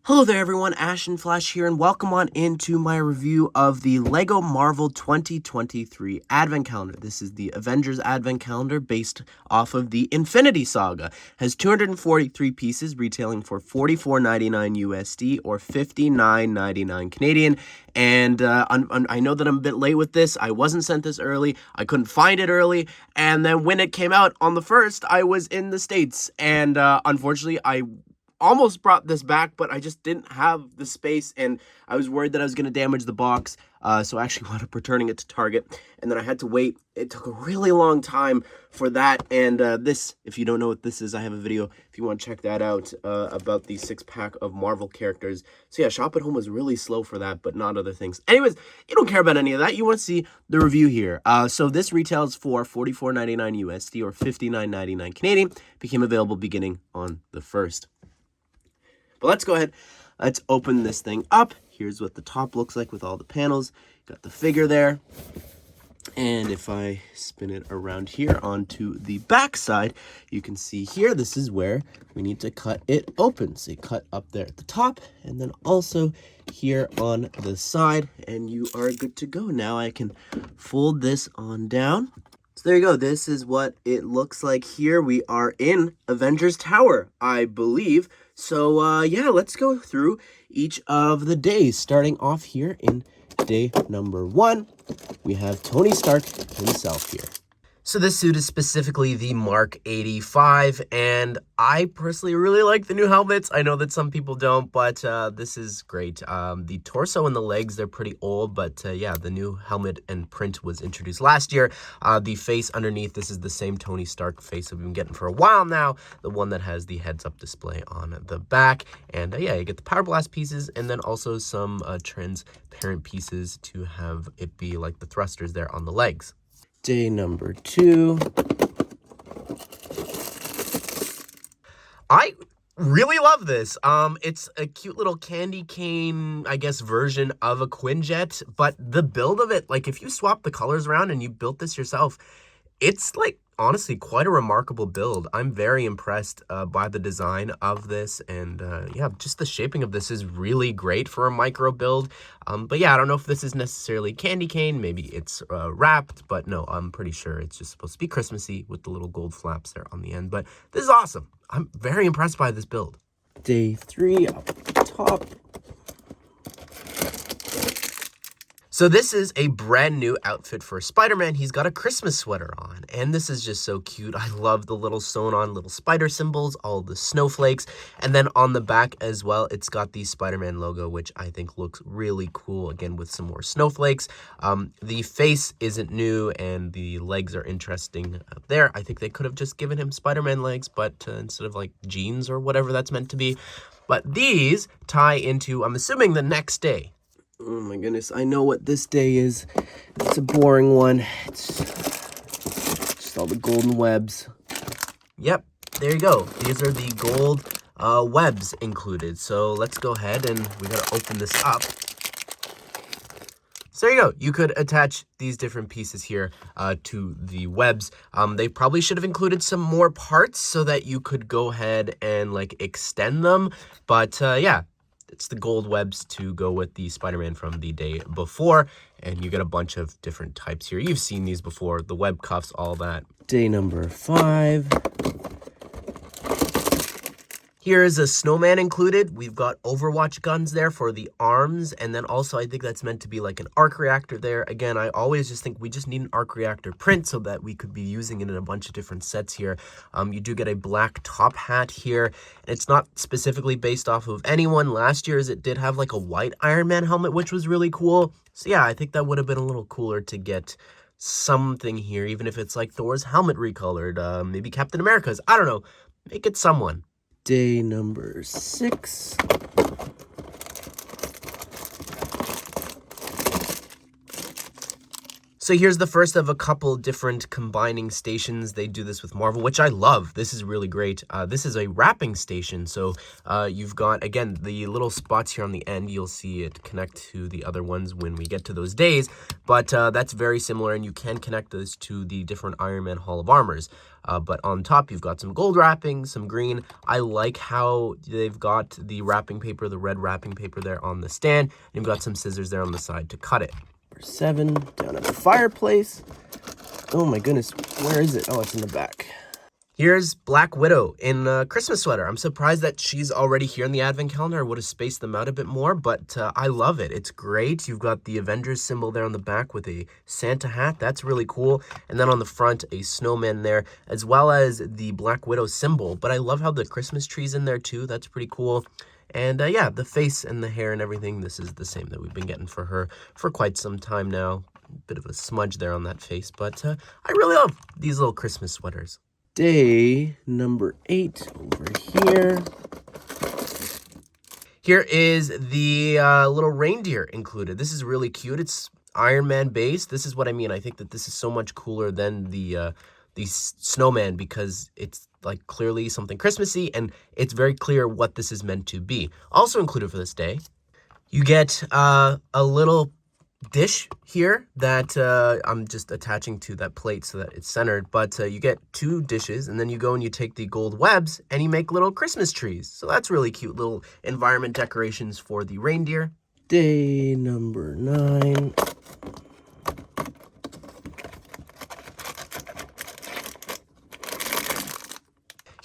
Hello there everyone, Ashnflash here, and welcome on into my review of the LEGO Marvel 2023 Advent Calendar. This is the Avengers Advent Calendar based off of the Infinity Saga. Has 243 pieces, retailing for $44.99 USD or $59.99 Canadian. And I know that I'm a bit late with this. I wasn't sent this early. I couldn't find it early. And then when it came out on the 1st, I was in the States. And unfortunately, I almost brought this back, but I just didn't have the space, and I was worried that I was going to damage the box, so I actually wound up returning it to Target, and then I had to wait. It took a really long time for that, and this, if you don't know what this is, I have a video, if you want to check that out, about the 6-pack of Marvel characters. So yeah, Shop at Home was really slow for that, but not other things. Anyways, you don't care about any of that. You want to see the review here. So this retails for $44.99 USD or $59.99 Canadian. Became available beginning on the 1st. But let's go ahead, let's open this thing up. Here's what the top looks like with all the panels. Got the figure there. And if I spin it around here onto the back side, you can see here, this is where we need to cut it open. So you cut up there at the top, and then also here on the side, and you are good to go. Now I can fold this on down. So there you go. This is what it looks like here. We are in Avengers Tower, I believe. So, yeah, let's go through each of the days. Starting off here in day number 1, we have Tony Stark himself here. So this suit is specifically the Mark 85, and I personally really like the new helmets. I know that some people don't, but this is great. The torso and the legs, they're pretty old, but yeah, the new helmet and print was introduced last year. The face underneath, this is the same Tony Stark face that we've been getting for a while now, the one that has the heads-up display on the back. And yeah, you get the Power Blast pieces, and then also some transparent pieces to have it be like the thrusters there on the legs. Day number 2. I really love this. It's a cute little candy cane, I guess, version of a Quinjet, but the build of it, like if you swap the colors around and you built this yourself, it's like honestly quite a remarkable build. I'm very impressed by the design of this, and yeah, just the shaping of this is really great for a micro build. But yeah, I don't know if this is necessarily candy cane. Maybe it's wrapped, but no, I'm pretty sure it's just supposed to be Christmassy with the little gold flaps there on the end. But this is awesome. I'm very impressed by this build. Day 3 up top. So this is a brand new outfit for Spider-Man. He's got a Christmas sweater on, and this is just so cute. I love the little sewn on little spider symbols, all the snowflakes, and then on the back as well, it's got the Spider-Man logo, which I think looks really cool, again, with some more snowflakes. The face isn't new, and the legs are interesting up there. I think they could have just given him Spider-Man legs, but instead of like jeans or whatever that's meant to be. But these tie into, I'm assuming, the next day. Oh my goodness, I know what this day is. It's a boring one. It's just all the golden webs. Yep, there you go. These are the gold webs included. So let's go ahead and we gotta open this up. So there you go. You could attach these different pieces here to the webs. They probably should have included some more parts so that you could go ahead and like extend them. But yeah. It's the gold webs to go with the Spider-Man from the day before. And you get a bunch of different types here. You've seen these before, the web cuffs, all that. Day number 5. Here is a snowman included. We've got Overwatch guns there for the arms. And then also, I think that's meant to be like an arc reactor there. Again, I always just think we just need an arc reactor print so that we could be using it in a bunch of different sets here. You do get a black top hat here. And it's not specifically based off of anyone. Last year's it did have like a white Iron Man helmet, which was really cool. So yeah, I think that would have been a little cooler to get something here, even if it's like Thor's helmet recolored. Maybe Captain America's. I don't know. Make it someone. Day number 6. So here's the first of a couple different combining stations. They do this with Marvel, which I love. This is really great. This is a wrapping station. So you've got, again, the little spots here on the end. You'll see it connect to the other ones when we get to those days. But that's very similar, and you can connect those to the different Iron Man Hall of Armors. But on top, you've got some gold wrapping, some green. I like how they've got the wrapping paper, the red wrapping paper there on the stand. And you've got some scissors there on the side to cut it. 7 down at the fireplace. Oh my goodness, where is it? Oh, it's in the back. Here's Black Widow in a Christmas sweater. I'm surprised that she's already here in the Advent calendar. I would have spaced them out a bit more, but I love it. It's great. You've got the Avengers symbol there on the back with a Santa hat. That's really cool. And then on the front, a snowman there, as well as the Black Widow symbol. But I love how the Christmas tree's in there too. That's pretty cool. And yeah, the face and the hair and everything, this is the same that we've been getting for her for quite some time now. Bit of a smudge there on that face, but I really love these little Christmas sweaters. Day number 8 over here. Here is the little reindeer included. This is really cute. It's Iron Man based. This is what I mean. I think that this is so much cooler than the snowman because it's like clearly something Christmassy, and it's very clear what this is meant to be. Also included for this day, you get a little dish here that I'm just attaching to that plate so that it's centered, but you get 2 dishes, and then you go and you take the gold webs and you make little Christmas trees. So that's really cute, little environment decorations for the reindeer. Day number 9.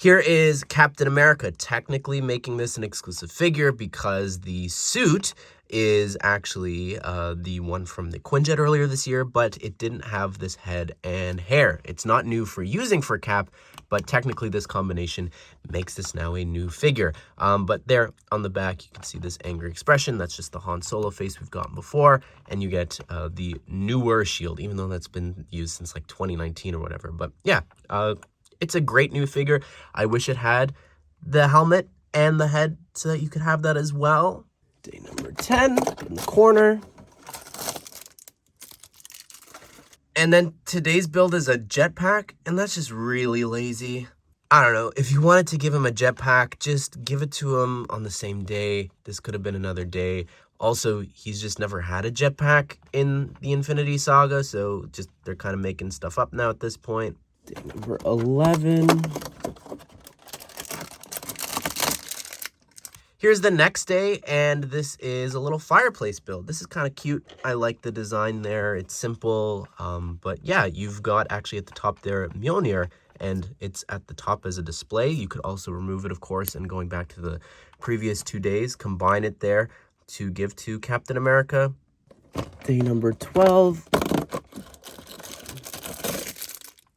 Here is Captain America, technically making this an exclusive figure because the suit is actually the one from the Quinjet earlier this year, but it didn't have this head and hair. It's not new for using for Cap, but technically this combination makes this now a new figure. But there on the back, you can see this angry expression. That's just the Han Solo face we've gotten before, and you get the newer shield, even though that's been used since like 2019 or whatever. But yeah, it's a great new figure. I wish it had the helmet and the head so that you could have that as well. Day number 10 in the corner. And then today's build is a jetpack, and that's just really lazy. I don't know. If you wanted to give him a jetpack, just give it to him on the same day. This could have been another day. Also, he's just never had a jetpack in the Infinity Saga, so just they're kind of making stuff up now at this point. Day number 11. Here's the next day, and this is a little fireplace build. This is kind of cute. I like the design there. It's simple, but yeah, you've got actually at the top there Mjolnir, and it's at the top as a display. You could also remove it, of course, and going back to the previous 2 days, combine it there to give to Captain America. Day number 12.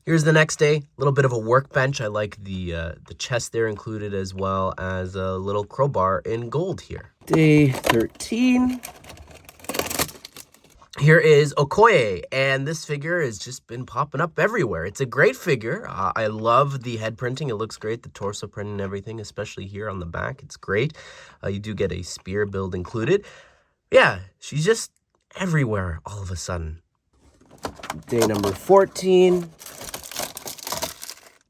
Here's the next day, a little bit of a workbench. I like the chest there included, as well as a little crowbar in gold here. Day 13. Here is Okoye, and this figure has just been popping up everywhere. It's a great figure. I love the head printing. It looks great, the torso printing and everything, especially here on the back. It's great. You do get a spear build included. Yeah, she's just everywhere all of a sudden. Day number 14.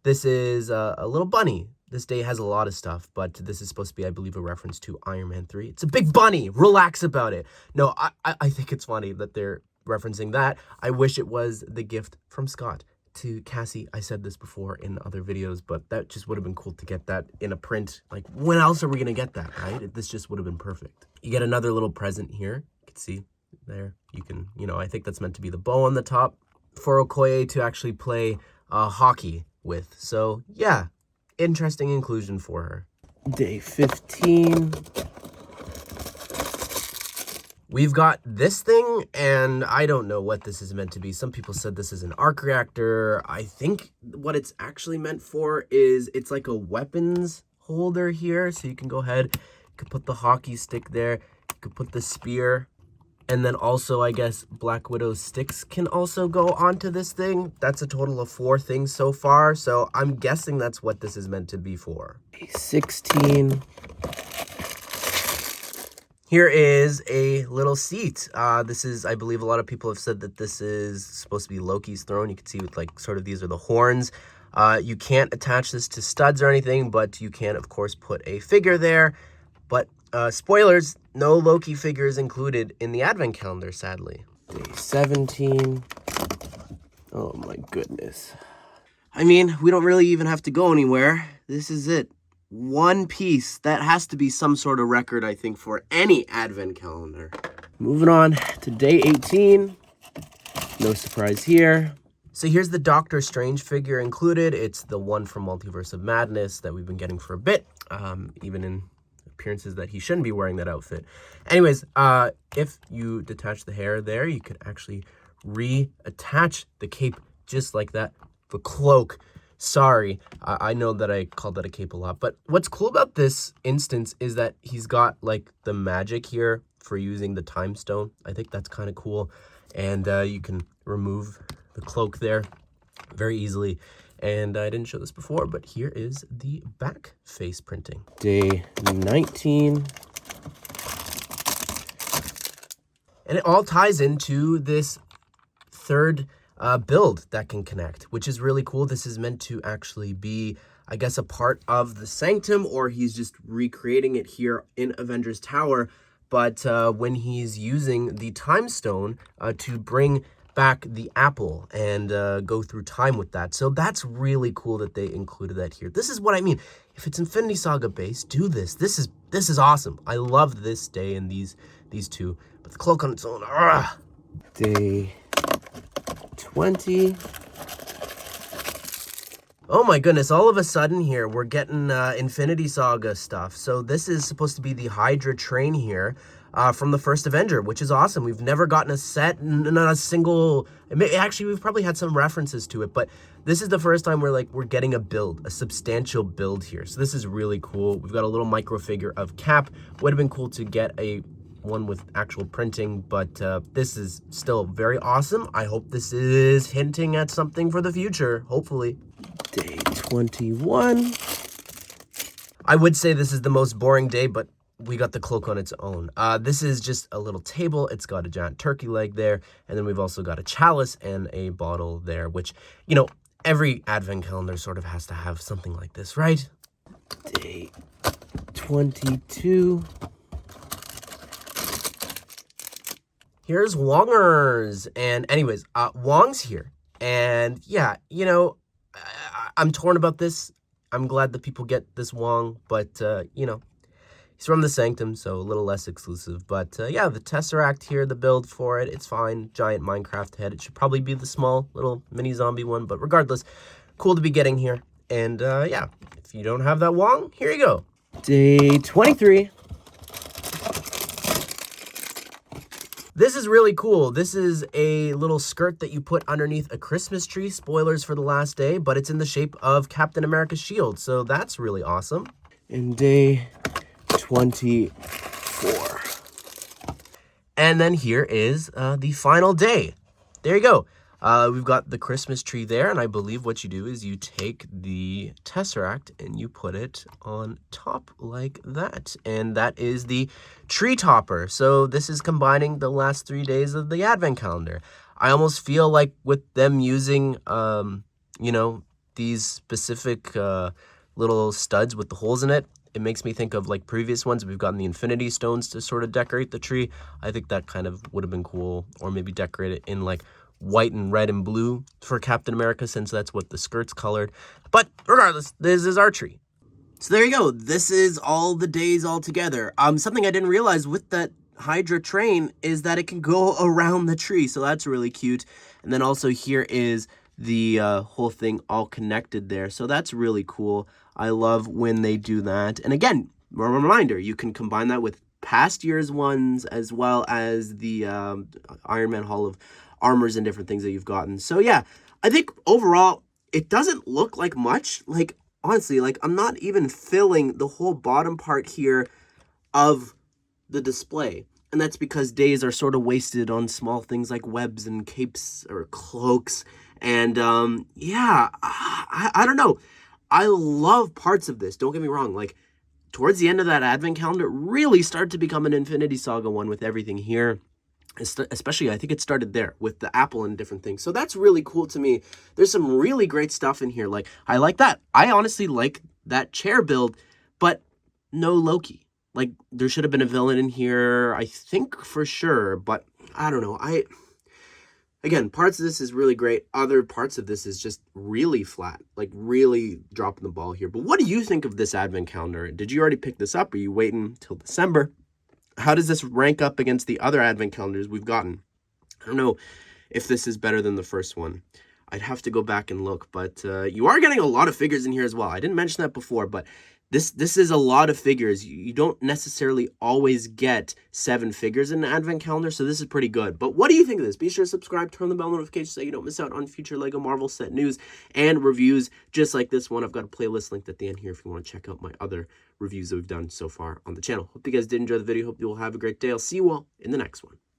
This is a little bunny. This day has a lot of stuff, but this is supposed to be, I believe, a reference to Iron Man 3. It's a big bunny. Relax about it. No, I think it's funny that they're referencing that. I wish it was the gift from Scott to Cassie. I said this before in other videos, but that just would have been cool to get that in a print. Like, when else are we going to get that, right? This just would have been perfect. You get another little present here. You can see there. You can, I think that's meant to be the bow on the top for Okoye to actually play hockey with. So yeah, interesting inclusion for her. Day 15. We've got this thing, and I don't know what this is meant to be. Some people said this is an arc reactor. I think what it's actually meant for is it's like a weapons holder here. So you can go ahead, you could put the hockey stick there, you could put the spear, and then also, I guess, Black Widow's sticks can also go onto this thing. That's a total of 4 things so far. So I'm guessing that's what this is meant to be for. 16. Here is a little seat. This is, I believe a lot of people have said that this is supposed to be Loki's throne. You can see with like sort of these are the horns. You can't attach this to studs or anything, but you can of course put a figure there. But spoilers, no Loki figures included in the Advent calendar, sadly. Day 17. Oh my goodness. I mean, we don't really even have to go anywhere. This is it. One piece. That has to be some sort of record, I think, for any Advent calendar. Moving on to day 18. No surprise here. So here's the Doctor Strange figure included. It's the one from Multiverse of Madness that we've been getting for a bit, even in appearances that he shouldn't be wearing that outfit. Anyways, if you detach the hair there, you could actually reattach the cape just like that. The cloak. Sorry, I know that I called that a cape a lot, but what's cool about this instance is that he's got like the magic here for using the time stone. I think that's kind of cool. And you can remove the cloak there very easily. And I didn't show this before, but here is the back face printing. Day 19. And it all ties into this third build that can connect, which is really cool. This is meant to actually be, I guess, a part of the Sanctum, or he's just recreating it here in Avengers Tower. But when he's using the Time Stone to bring back the apple and go through time with that. So that's really cool that they included that here. This is what I mean. If it's Infinity Saga based, do this. This is awesome. I love this day and these two. But the cloak on its own, Day 20. Oh my goodness, all of a sudden here, we're getting Infinity Saga stuff. So this is supposed to be the Hydra train here from the first Avenger, which is awesome. We've never gotten a set, not a single, actually we've probably had some references to it, but this is the first time we're getting a build, a substantial build here. So this is really cool. We've got a little micro figure of Cap. Would have been cool to get one with actual printing, but this is still very awesome. I hope this is hinting at something for the future, hopefully. Day 21. I would say this is the most boring day, but we got the cloak on its own. This is just a little table. It's got a giant turkey leg there, and then we've also got a chalice and a bottle there, which, you know, every Advent calendar sort of has to have something like this, right? Day 22. Here's Wongers. And anyways, Wong's here. And yeah, you know, I'm torn about this. I'm glad that people get this Wong, but, you know, he's from the Sanctum, so a little less exclusive. But, yeah, the Tesseract here, the build for it, it's fine. Giant Minecraft head. It should probably be the small little mini zombie one, but regardless, cool to be getting here. And, yeah, if you don't have that Wong, here you go. Day 23. This is really cool. This is a little skirt that you put underneath a Christmas tree. Spoilers for the last day, but it's in the shape of Captain America's shield. So that's really awesome. And day 24. And then here is the final day. There you go. We've got the Christmas tree there, and I believe what you do is you take the Tesseract and you put it on top like that. And that is the tree topper. So this is combining the last 3 days of the Advent calendar. I almost feel like with them using, you know, these specific little studs with the holes in it, it makes me think of like previous ones. We've gotten the Infinity Stones to sort of decorate the tree. I think that kind of would have been cool, or maybe decorate it in like white and red and blue for Captain America, since that's what the skirt's colored. But regardless, this is our tree. So there you go. This is all the days all together. Something I didn't realize with that Hydra train is that it can go around the tree. So that's really cute. And then also here is the whole thing all connected there. So that's really cool. I love when they do that. And again, a reminder, you can combine that with past year's ones as well as the Iron Man Hall of Armors and different things that you've gotten. So yeah, I think overall, it doesn't look like much. Like, honestly, like I'm not even filling the whole bottom part here of the display. And that's because days are sort of wasted on small things like webs and capes or cloaks. And yeah, I don't know. I love parts of this. Don't get me wrong. Like, towards the end of that advent calendar, really started to become an Infinity Saga one with everything here. Especially, I think it started there with the apple and different things. So that's really cool to me. There's some really great stuff in here. Like, I like that. I honestly like that chair build, but no Loki. Like, there should have been a villain in here, I think, for sure. But I don't know. Again, parts of this is really great. Other parts of this is just really flat, like really dropping the ball here. But what do you think of this advent calendar? Did you already pick this up? Are you waiting till December? How does this rank up against the other advent calendars we've gotten? I don't know if this is better than the first one. I'd have to go back and look, but you are getting a lot of figures in here as well. I didn't mention that before, but this is a lot of figures. You don't necessarily always get 7 figures in an advent calendar, so this is pretty good. But what do you think of this? Be sure to subscribe, turn the bell notifications so you don't miss out on future LEGO Marvel set news and reviews just like this one. I've got a playlist linked at the end here if you want to check out my other reviews that we've done so far on the channel. Hope you guys did enjoy the video. Hope you will have a great day. I'll see you all in the next one.